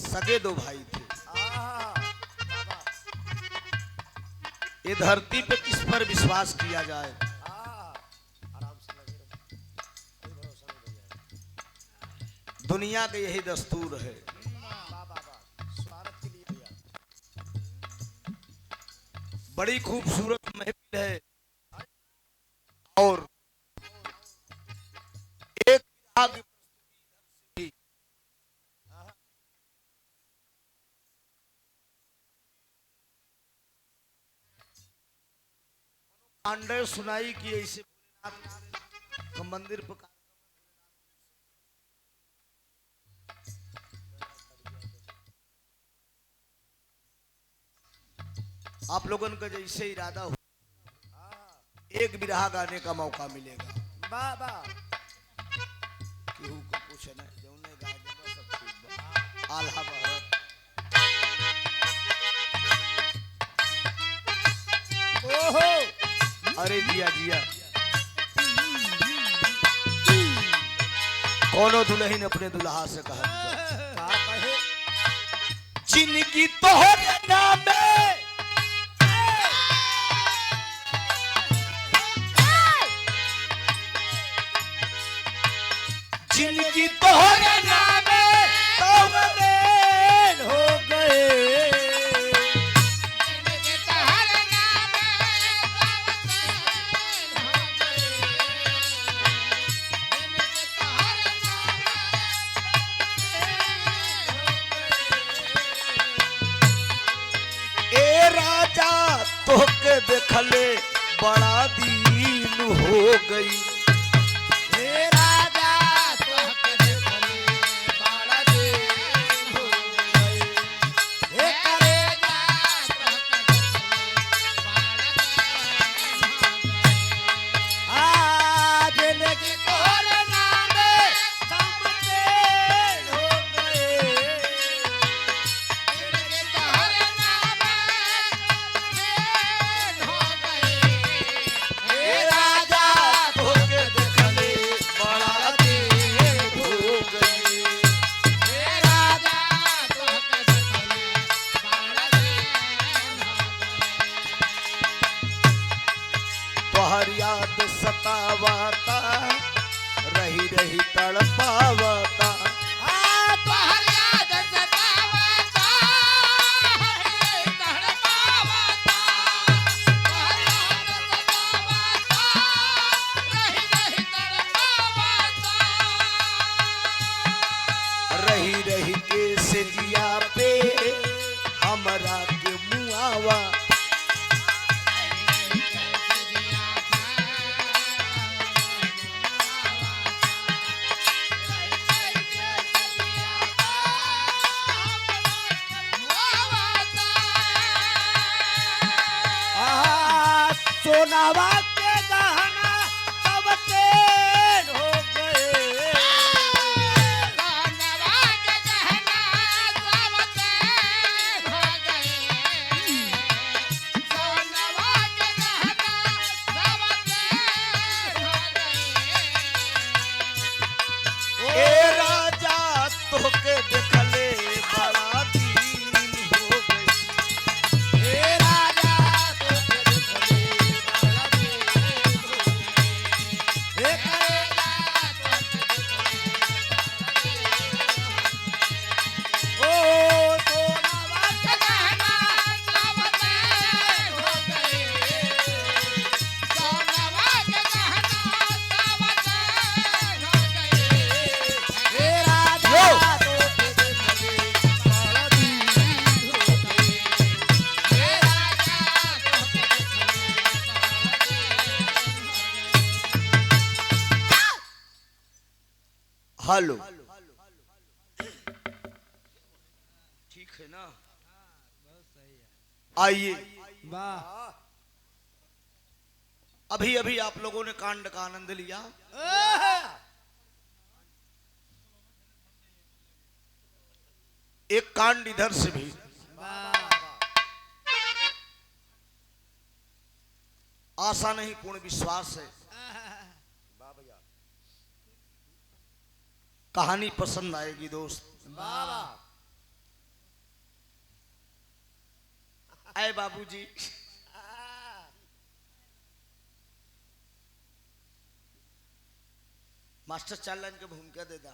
सगे दो भाई थे। ये धरती पे किस पर विश्वास किया जाए। दुनिया का यही दस्तूर है। बड़ी खूबसूरत महफिल है और एक आग भी पांडे सुनाई कि ऐसे भोलेनाथ का मंदिर पर आप लोगों का जैसे इरादा हो एक बिरहा गाने का मौका मिलेगा। बाबा केहू को पूछे ना जौने गा देबा सब ठीक बा। आल्हा बहरत ओहो अरे जिया जिया कोनो दुल्हन अपने दुल्हा से कहा का कहे जिनकी तोहरे नाम जिनकी तोहरे नाम तोहरे हो गए ए राजा तोके देखले बड़ा दीन हो गई। हे राजा तोहके देखले बड़ा दिन हो गए। हे करेजा तोहके आज लेके तोहरे नामे सब दिन हो गए। लेके तोहरे नामे सब दिन हो गए। हे राजा तोके देखले बड़ा दीन हो गई। हे राजा तोहके देखले बड़ा दिन हो गए। तोहर याद सतावता रही रही तड़पावता। तोहर याद सतावता तड़पावता। तोहर याद सतावता रही रही तड़पावता। रही रही के सेजिया पे हमरा के मुआवा। सोनावा के गहना सब तेल हो गए। सोनावा के गहना सब तेल हो गए। सोनावा के गहना सब तेल हो गए। ए राजा तोके देखले बड़ा दीन हो गई। हे राजा तोहके देखले बड़ा दिन हो गए। हे करेजा तोहके देखले बड़ा दिन हो गए। ओ सोनावा के गहना सब तेल हो गए। सोनावा के गहना सब तेल हो गए। हे राजा तोहके देखले बड़ा दिन हो गए। हे राजा तोहके देखले बड़ा दिन हो गए। हेलो ठीक है ना। आइए वाह अभी अभी आप लोगों ने कांड का आनंद लिया। एक कांड इधर से भी आशा नहीं पूर्ण विश्वास है कहानी पसंद आएगी दोस्त। बाबा आए बाबूजी, मास्टर 4 लाइन के भूमिका दे दा।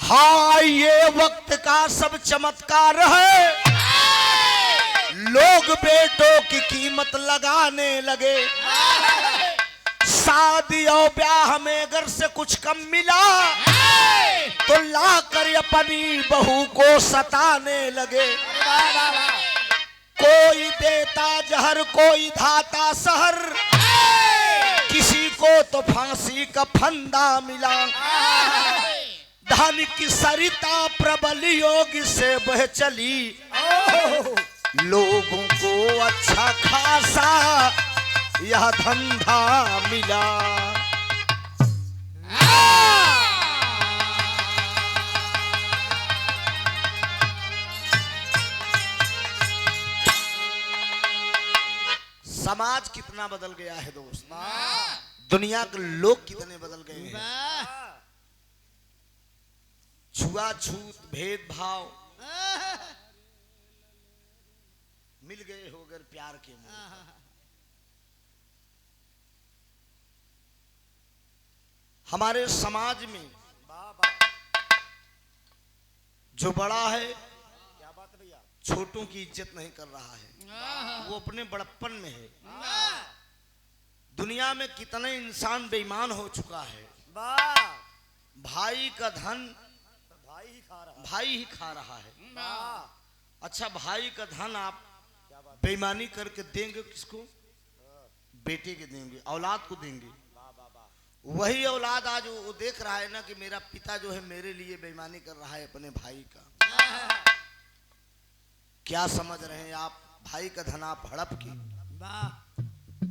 हाँ, ये वक्त का सब चमत्कार है, लोग बेटों की कीमत लगाने लगे। शादी और ब्याह में अगर से कुछ कम मिला तो ला कर अपनी बहू को सताने लगे। कोई देता जहर, कोई धाता सहर, किसी को तो फांसी का फंदा मिला। धन की सरिता प्रबल योग से बह चली, लोगों को अच्छा खासा यह धंधा मिला। समाज कितना बदल गया है दोस्त, दुनिया के लोग कितने बदल गए हैं। छुआछूत, भेदभाव मिल गए हो अगर प्यार के मुंह। हमारे समाज में जो बड़ा है, क्या बात है भैया, छोटों की इज्जत नहीं कर रहा है, वो अपने बड़प्पन में है। दुनिया में कितने इंसान बेईमान हो चुका है। भाई का धन भाई ही खा रहा है। अच्छा, भाई का धन आप बेईमानी करके देंगे किसको? बेटे के देंगे, औलाद को देंगे। वही औलाद आज वो देख रहा है ना कि मेरा पिता जो है मेरे लिए बेईमानी कर रहा है अपने भाई का। क्या समझ रहे हैं आप? भाई का धन आप हड़प के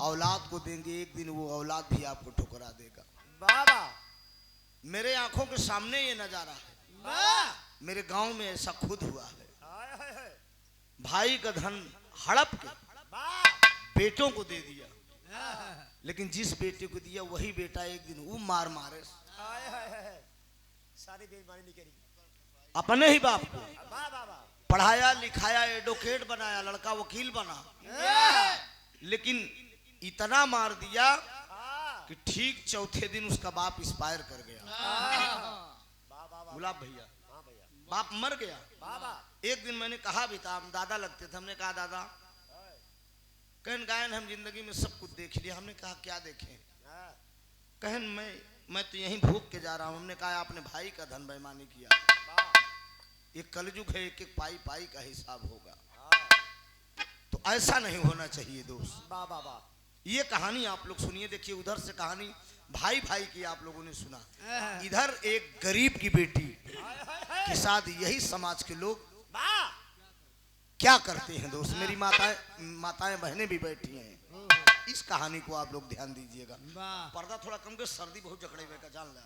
औलाद को देंगे, एक दिन वो औलाद भी आपको ठुकरा देगा। मेरे आंखों के सामने ये नजारा है, मेरे गांव में ऐसा खुद हुआ है। भाई का धन हड़प के बेटों को दे दिया, लेकिन जिस बेटे को दिया वही बेटा एक दिन वो मारे सारी बेईमानी नहीं करी। अपने ही बाप को पढ़ाया लिखाया, एडवोकेट बनाया, लड़का वकील बना, लेकिन इतना मार दिया कि ठीक चौथे दिन उसका बाप एक्सपायर कर गया। गुलाब भैया, बाप मर गया। एक दिन मैंने कहा भी था, हम दादा लगते थे, हमने कहा दादा कहन गायन हम जिंदगी में सब कुछ देख लिया। हमने कहा क्या देखें? कहन मैं तो यहीं भूख के जा रहा हूं। हमने कहा आपने भाई का धन बेईमानी किया। ये कलयुग है, एक एक पाई पाई का हिसाब होगा, तो ऐसा नहीं होना चाहिए दोस्त। ये कहानी आप लोग सुनिए, देखिए उधर से कहानी भाई भाई की आप लोगों ने सुना, इधर एक गरीब की बेटी के साथ यही समाज के लोग क्या करते हैं दोस्त। मेरी माताएं बहनें भी बैठी हैं, इस कहानी को आप लोग ध्यान दीजिएगा। पर्दा थोड़ा कम कर, सर्दी बहुत जकड़े हुए का जान लिया।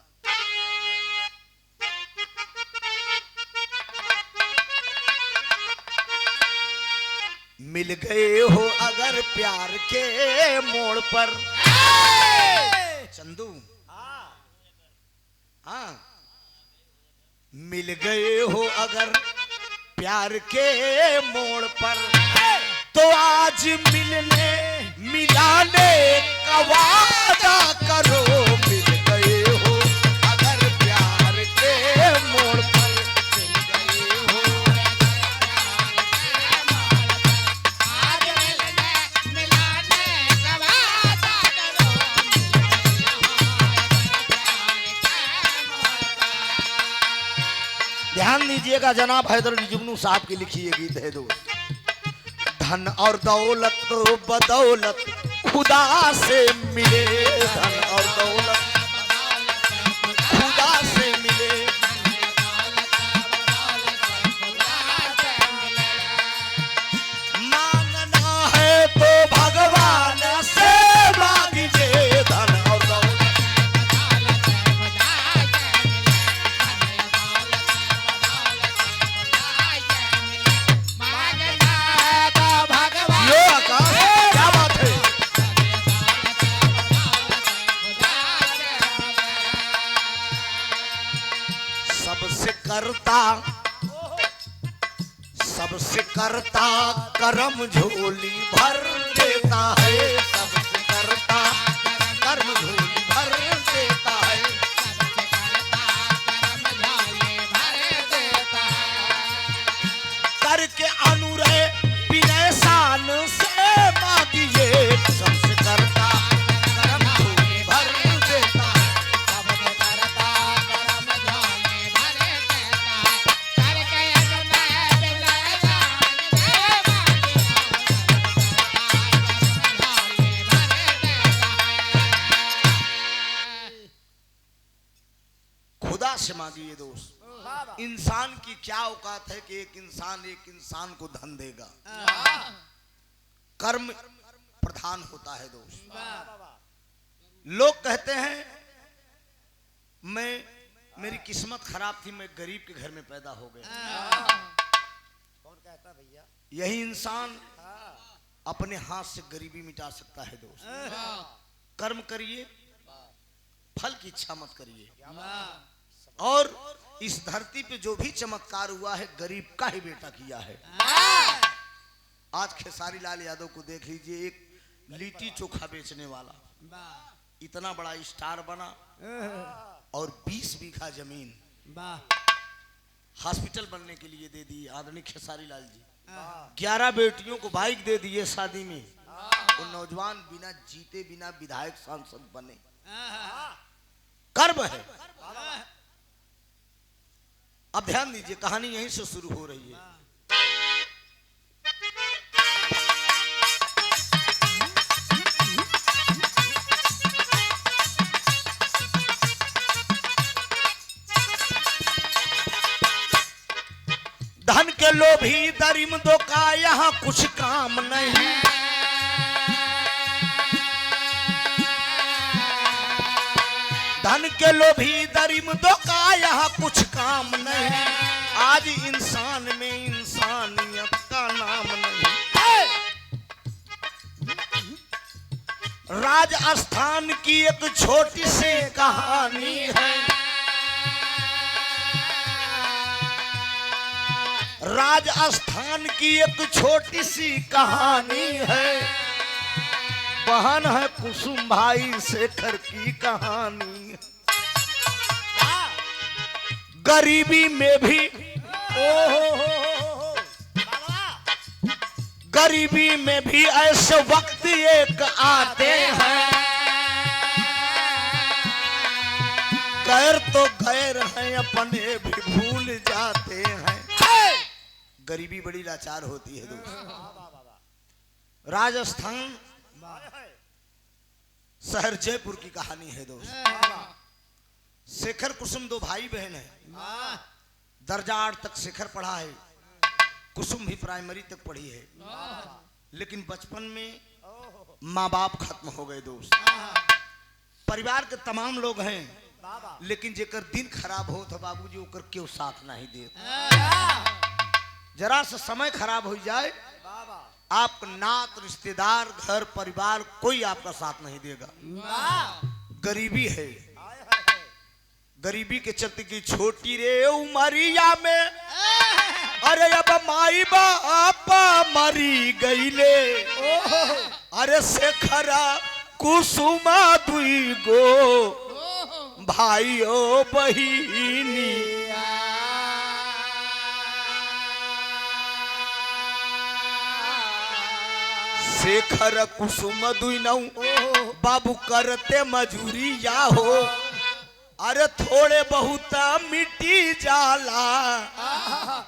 मिल गए हो अगर प्यार के मोड़ पर चंदू, हाँ, मिल गए हो अगर प्यार के मोड़ पर, तो आज मिलने मिलाने का वादा करो। मिल गए हो अगर प्यार के मोड़ पर, मिल गए हो आज मिलने मिलाने का वादा करो। ध्यान दीजिएगा, जनाब हैदर अली जुगनू साहब की लिखी ये गीत है दोस्त। धन और दौलत तो बदौलत खुदा से मिले, धन और दौलत खुदा से मिले। मांगना है तो भगवान से मांगिए, धन और दौलत करता, सबसे करता कर्म झोली भर देता है, सबसे करता कर्म झोली भर देता है। करके अनुरय विनय शान से मांगिए, सबसे करता कर्म झोली भर देता है। खुदा से मांगिए दोस्त। इंसान की क्या औकात है कि एक इंसान को धन देगा। कर्म प्रधान होता है दोस्त। लोग कहते हैं मेरी किस्मत खराब थी, मैं गरीब के घर में पैदा हो गया। कौन कहता भैया? यही इंसान अपने हाथ से गरीबी मिटा सकता है दोस्त। कर्म करिए, फल की इच्छा मत करिए। और इस धरती पे जो भी चमत्कार हुआ है गरीब का ही बेटा किया है। आज खेसारी लाल यादव को देख लीजिए, एक लिट्टी चोखा बेचने वाला इतना बड़ा स्टार बना और 20 बीघा जमीन हॉस्पिटल बनने के लिए दे दी आदरणीय खेसारी लाल जी। 11 बेटियों को बाइक दे दिए शादी में। वो नौजवान बिना जीते बिना विधायक सांसद बने। कर्म है। अब ध्यान दीजिए, कहानी यहीं से शुरू हो रही है। धन के लोभी दरिंदों का यहाँ कुछ काम नहीं। धन के लोभी दरिंदों का यहाँ कुछ काम नहीं। आज इंसान में इंसानियत का नाम नहीं। राजस्थान की एक छोटी सी कहानी है। राजस्थान की एक छोटी सी कहानी है। बहन है कुसुम भाई शेखर की कहानी। गरीबी में भी गरीबी में भी ऐसे वक्त एक आते हैं। गैर तो गैर हैं, अपने भी भूल जाते हैं। गरीबी बड़ी लाचार होती है दोस्त। राजस्थान शहर जयपुर की कहानी है दोस्त। शेखर कुसुम 2 भाई बहन है। दर्जा 8 तक शेखर पढ़ा है, कुसुम भी प्राइमरी तक पढ़ी है। लेकिन बचपन में माँ बाप खत्म हो गए दोस्त। परिवार के तमाम लोग हैं, लेकिन जेकर दिन खराब हो तो बाबूजी ओकर क्यों साथ नहीं दे। जरा सा समय खराब हो जाए, आप नात रिश्तेदार घर परिवार कोई आपका साथ नहीं देगा। गरीबी है। गरीबी के चलते की छोटी रे उमरिया में, अरे अब माई बापा मरी गईले। अरे शेखरा कुसुमा 2 गो भाइयों बहिनी। शेखर कुसुम 2 नौ बाबू करते मजूरी या हो। अरे थोड़े बहुत मिट्टी जाला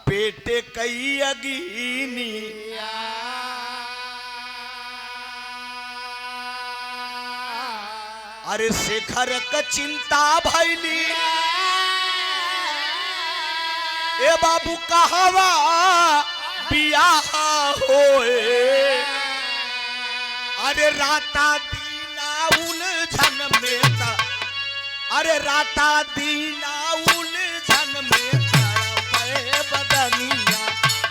पेटे कई अगीनी। अरे शेखर का चिंता भैली, ए बाबू कहवा बियाह होए। अरे राता दीना उलझन में था, अरे राता दीना उलझन में तड़पे बदनिया।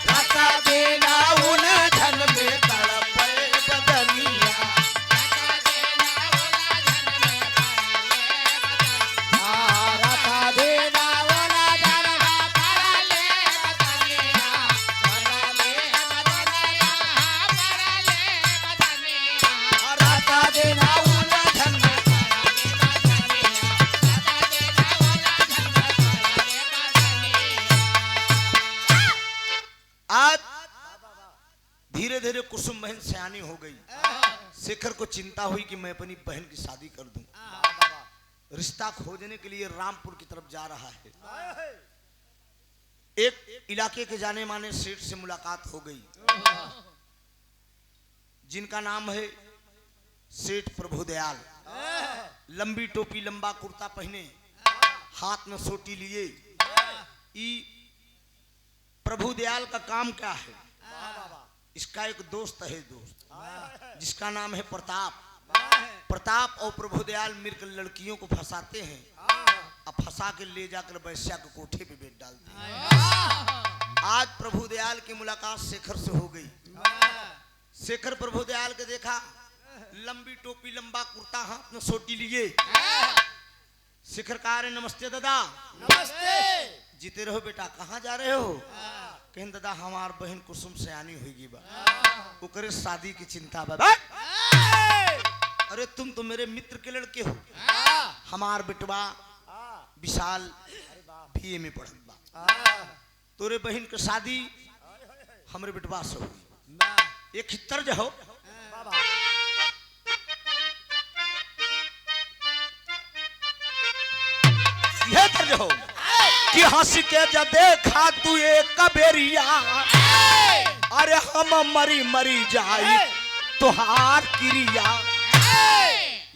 राता दीना उलझन में तड़पे बदनिया। राता दीना उलझन में कुसुम बहन सयानी हो गई। शेखर को चिंता हुई कि मैं अपनी बहन की शादी कर दूं। रिश्ता खोजने के लिए रामपुर की तरफ जा रहा है। एक इलाके के जाने माने सेठ से मुलाकात हो गई, जिनका नाम है सेठ प्रभुदयाल। लंबी टोपी, लंबा कुर्ता पहने, हाथ में सोटी लिए। प्रभुदयाल का काम क्या है? इसका एक दोस्त है, जिसका नाम है प्रताप। प्रताप और प्रभुदयाल मिलकर लड़कियों को फंसाते हैं, अब फंसा के ले जाकर वैश्या के कोठे पे बेच डालते हैं। आज प्रभुदयाल की मुलाकात शेखर से हो गई। शेखर प्रभुदयाल के देखा, लंबी टोपी, लंबा कुर्ता, हाथ में सोटी लिए। शेखर कहा, अरे नमस्ते दादा। नमस्ते। जीते रहो बेटा, कहाँ जा रहे हो? कहें दादा हमार बहन कुसुम सयानी होगी बा, ओकरे शादी की चिंता बा। अरे तुम तो मेरे मित्र के लड़के हो। हमार बेटवा विशाल बीए में पढ़त बा, तोरे बहन के शादी हमरे बेटवा से हुई। एक तर्ज हो, यह तर्ज हो कि हंस के जब देखा तू एक कबेरिया, अरे हम मरी मरी जाई तुहार क्रिया।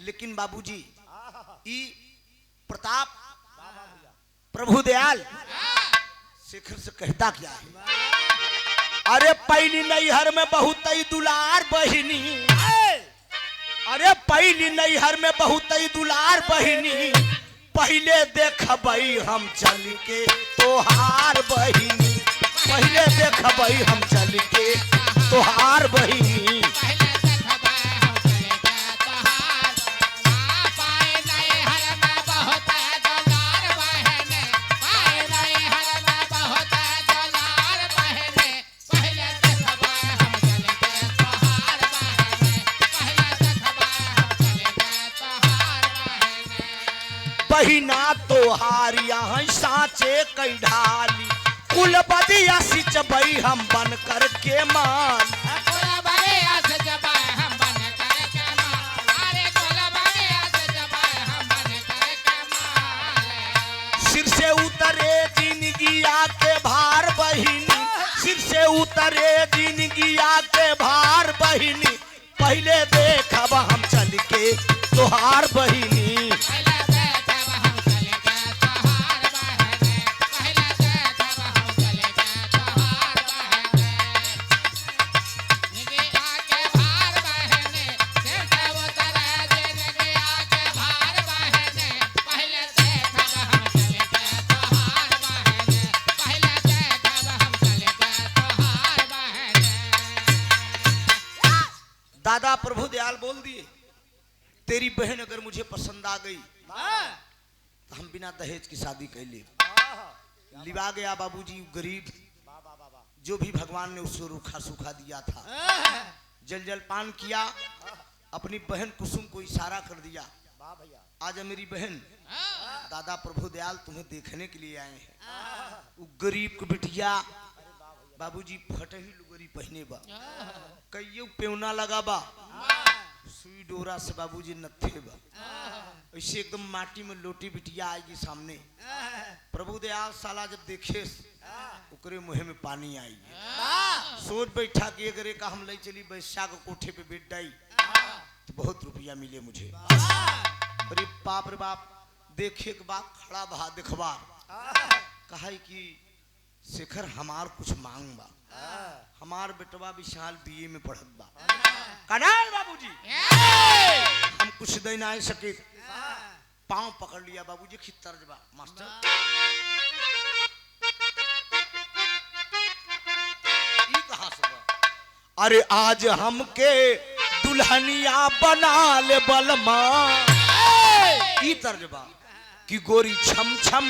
लेकिन बाबूजी, ई प्रताप प्रभुदयाल शेखर से कहता क्या है? अरे पहली नैहर में बहुत ही दुलार बहिनी, अरे पहली नैहर में बहुत ही दुलार बहिनी, पहले देखबई हम चल के तोहार बहिनी, पहले देखबई हम चल के तोहार बहिनी। बहिना तोहार यहाँ साँचे कई ढाली, कुल बदिया सिचबई हम बन कर के मान। सिर से उतरे जिंदगिया के भार बहिनी, सिर से उतरे जिंदगिया के भार बहिनी, पहले देखब हम चल के तोहार बहिनी। दादा प्रभुदयाल बोल दिए, तेरी बहन अगर मुझे पसंद आ गई तो हम बिना दहेज की शादी कर ले। लिवा गया बाबूजी, गरीब जो भी भगवान ने उसको रूखा सूखा दिया था, जल जल पान किया, अपनी बहन कुसुम को इशारा कर दिया, आजा मेरी बहन, दादा प्रभुदयाल तुम्हें देखने के लिए आए हैं। वो गरीब को बिटिया बाबूजी फटे ही लुगरी पहने बा, कईयों पेवना लगा बा, सुई डोरा से बाबूजी नत्थे बा, ऐसे एकदम माटी में लोटी बिटिया आएगी सामने। प्रभुदयाल साला जब देखे उकरे मुँह में पानी आएगी। सोच बैठा कि अगर एक हम ले चली वैश्या को कोठे पे बैठ डाई तो बहुत रुपया मिले मुझे। अरे बाप रे बाप, देखे के बाद खड़ा बहा दिखवा, कहा कि शेखर हमार कुछ मांग बा, हमार बेटवा विशाल बीए में पढ़त बा। कनाल बाबूजी हम कुछ दे ना सके, पांव पकड़ लिया बाबूजी, खितर्ज बा मास्टर। ई कहां से बा? अरे आज हमके दुल्हनिया बना ले बलमा, ई तर्ज बा कि गोरी छम छम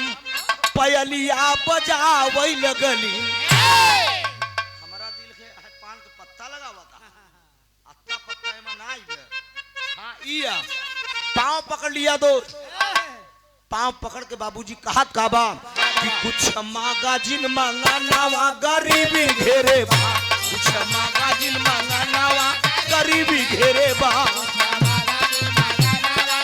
पयलिया बजावई लगली। हमारा दिल के पान के पत्ता लगावा का, अत्ता पत्ता एमा ना आइबे। हां इया पांव पकड़ लिया दोस्त, पांव पकड़ के बाबूजी कहत का बा कि कुछ मांगा जिन मांगा नावा गरीबी घेरे बा, कुछ मांगा जिन मांगा